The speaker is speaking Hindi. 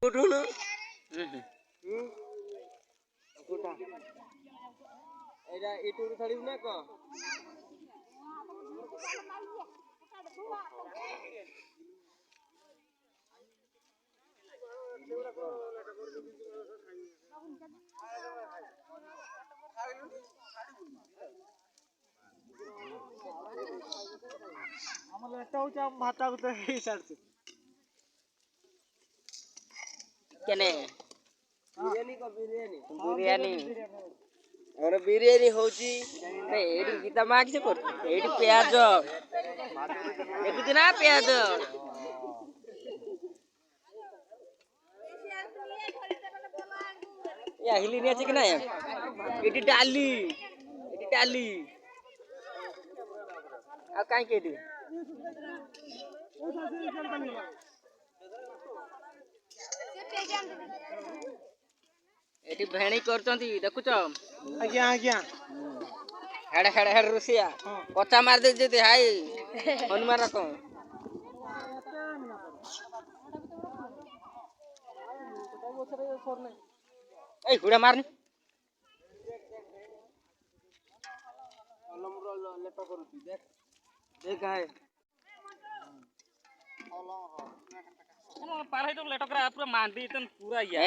dulu. Itu tadi mana kok? केने बिरयानी को बिरयानी और बिरयानी होची एडी गीता माग से कर एडी प्याज देखुछ ना प्याज या हिली ने अछि कि ना एडी डाली आ काई के दी एटी भेणी करचंती देखुछ आज्ञा आज्ञा हेड हेड हेड रुसिया कच्चा मार दे जेते हाय हनुमान को ए हुड़ा मारनी अलमरो लेटा करूती देख देख है पारे तो लेटो करा पूरा मांडी तन पूरा ये